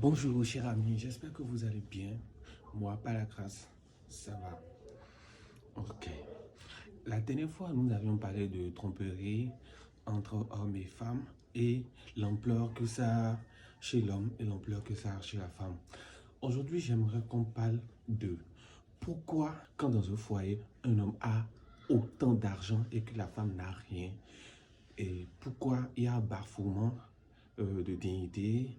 Bonjour chers amis, j'espère que vous allez bien. Moi, par la grâce, ça va. Ok. La dernière fois, nous avions parlé de tromperie entre hommes et femmes et l'ampleur que ça a chez l'homme et l'ampleur que ça a chez la femme. Aujourd'hui, j'aimerais qu'on parle de pourquoi, quand dans un foyer, un homme a autant d'argent et que la femme n'a rien, et pourquoi il y a un bafouement de dignité,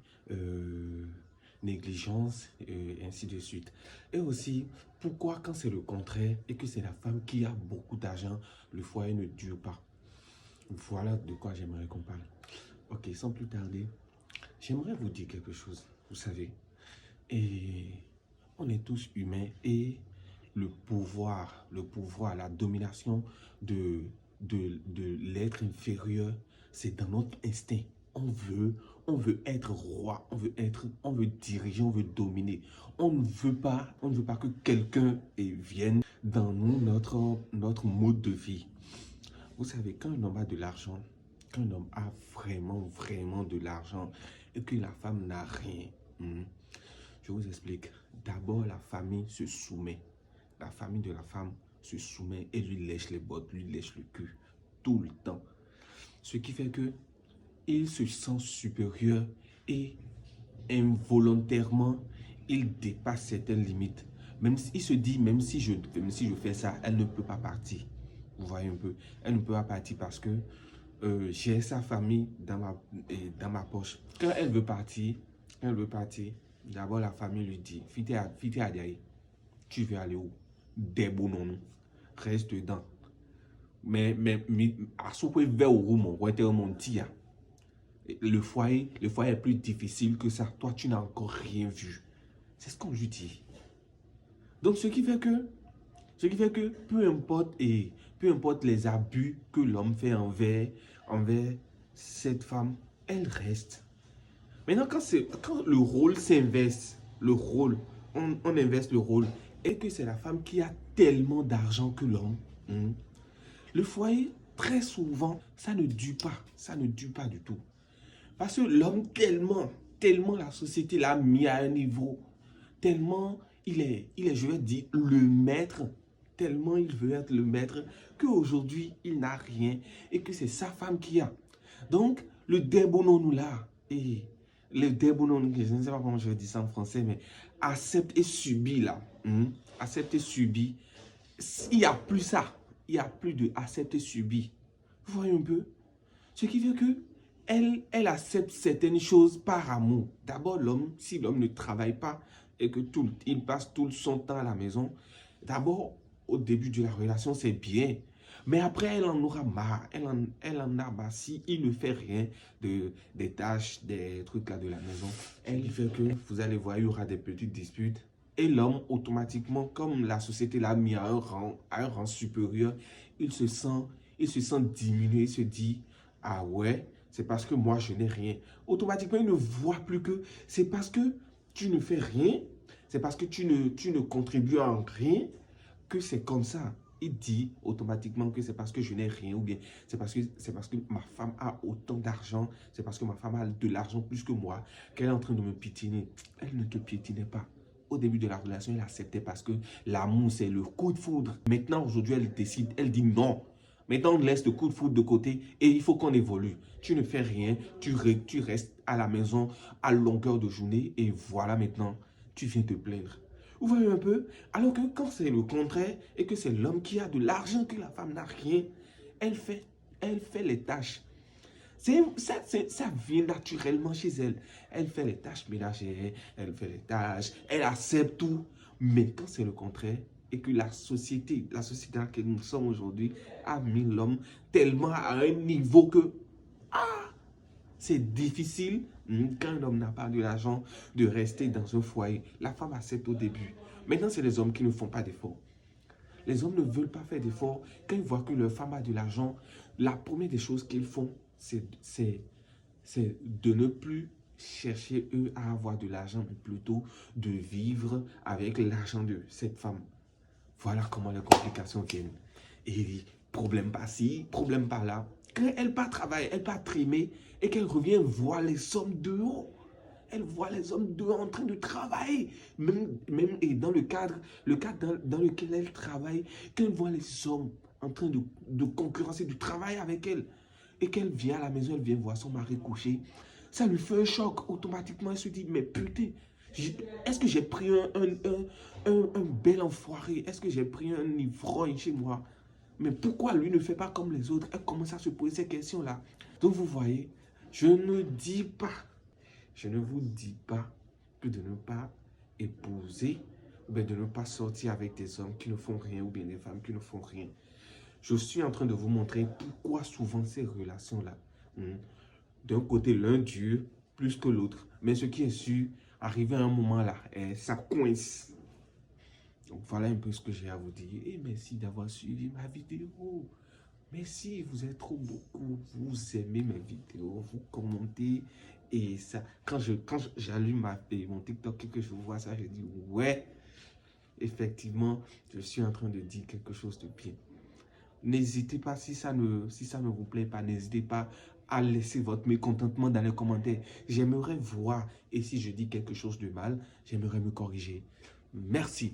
négligence, et ainsi de suite. Et aussi, pourquoi quand c'est le contraire et que c'est la femme qui a beaucoup d'argent, le foyer ne dure pas. Voilà de quoi j'aimerais qu'on parle. Ok, sans plus tarder, j'aimerais vous dire quelque chose, vous savez. Et on est tous humains et le pouvoir, la domination de l'être inférieur, c'est dans notre instinct. On veut être roi, on veut diriger, on veut dominer. On ne veut pas que quelqu'un vienne dans nous, notre mode de vie. Vous savez, quand un homme a de l'argent, quand un homme a vraiment de l'argent et que la femme n'a rien, je vous explique. D'abord, la famille se soumet. La famille de la femme se soumet et lui lèche les bottes, lui lèche le cul tout le temps. Ce qui fait que il se sent supérieur et involontairement, il dépasse certaines limites. Même si, il se dit, même si je fais ça, elle ne peut pas partir. Vous voyez un peu, elle ne peut pas partir parce que j'ai sa famille dans ma poche. Quand elle veut partir, d'abord la famille lui dit, Fite Adiaye, tu veux aller où? Débounon, reste dedans. Mais à ce point, vers où mon tia. Le foyer est plus difficile que ça. Toi, tu n'as encore rien vu. C'est ce qu'on lui dit. Donc, ce qui fait que peu importe les abus que l'homme fait envers cette femme, elle reste. Maintenant, quand le rôle s'inverse, on inverse le rôle, et que c'est la femme qui a tellement d'argent que l'homme, le foyer, très souvent, ça ne dure pas du tout. Parce que l'homme, tellement la société l'a mis à un niveau, tellement il est, je vais dire, le maître, tellement il veut être le maître, qu'aujourd'hui, il n'a rien et que c'est sa femme qui a. Donc, le déboulonnons là, et le déboulonnons, je ne sais pas comment je vais dire ça en français, mais accepte et subit là, accepte et subit, il n'y a plus ça, il n'y a plus de accepte et subit. Vous voyez un peu? Ce qui fait que elle accepte certaines choses par amour. D'abord, l'homme, si l'homme ne travaille pas et que il passe tout son temps à la maison, d'abord, au début de la relation, c'est bien. Mais après, elle en aura marre. Elle en a marre si il ne fait rien des tâches, des trucs là de la maison. Elle fait que, vous allez voir, il y aura des petites disputes. Et l'homme, automatiquement, comme la société l'a mis à un rang supérieur, il se sent diminué, il se dit, ah ouais, c'est parce que moi je n'ai rien. Automatiquement, il ne voit plus que c'est parce que tu ne fais rien, c'est parce que tu ne contribues en rien que c'est comme ça. Il dit automatiquement que c'est parce que je n'ai rien ou bien c'est parce que ma femme a autant d'argent, c'est parce que ma femme a de l'argent plus que moi qu'elle est en train de me piétiner. Elle ne te piétinait pas. Au début de la relation, elle acceptait parce que l'amour, c'est le coup de foudre. Maintenant, aujourd'hui, elle décide, elle dit non. Maintenant, on laisse le coup de foudre de côté et il faut qu'on évolue. Tu ne fais rien, tu restes à la maison à longueur de journée et voilà maintenant, tu viens te plaindre. Vous voyez un peu? Alors que quand c'est le contraire et que c'est l'homme qui a de l'argent, que la femme n'a rien, elle fait les tâches. Ça vient naturellement chez elle. Elle fait les tâches ménagères, elle fait les tâches, elle accepte tout. Mais quand c'est le contraire, et que la société dans laquelle nous sommes aujourd'hui, a mis l'homme tellement à un niveau que c'est difficile, quand un homme n'a pas de l'argent, de rester dans un foyer. La femme accepte au début. Maintenant, c'est les hommes qui ne font pas d'efforts. Les hommes ne veulent pas faire d'efforts. Quand ils voient que leur femme a de l'argent, la première des choses qu'ils font, c'est de ne plus chercher eux à avoir de l'argent, mais plutôt de vivre avec l'argent de cette femme. Voilà comment les complications viennent. Et problème par-ci, problème par-là. Quand elle part travailler, elle part trimer et qu'elle revient voir les sommes de haut, Elle voit les hommes dehors en train de travailler. Même et dans le cadre dans lequel elle travaille, qu'elle voit les hommes en train de concurrencer du travail avec elle, et qu'elle vient à la maison, elle vient voir son mari couché, ça lui fait un choc. Automatiquement, elle se dit, mais putain, est-ce que j'ai pris un bel enfoiré? Est-ce que j'ai pris un ivrogne chez moi? Mais pourquoi lui ne fait pas comme les autres? Elle commence à se poser ces questions-là. Donc vous voyez, je ne vous dis pas que de ne pas épouser, ou bien de ne pas sortir avec des hommes qui ne font rien, ou bien des femmes qui ne font rien. Je suis en train de vous montrer pourquoi souvent ces relations-là, d'un côté, l'un dure plus que l'autre. Mais ce qui est sûr, arrivé à un moment là, ça coince. Donc voilà un peu ce que j'ai à vous dire. Et merci d'avoir suivi ma vidéo. Merci, vous êtes trop beaucoup. Vous aimez mes vidéos, vous commentez. Et ça, quand j'allume mon TikTok et que je vois ça, je dis ouais, effectivement, je suis en train de dire quelque chose de bien. N'hésitez pas, si ça ne vous plaît pas, n'hésitez pas à laisser votre mécontentement dans les commentaires. J'aimerais voir, et si je dis quelque chose de mal, j'aimerais me corriger. Merci.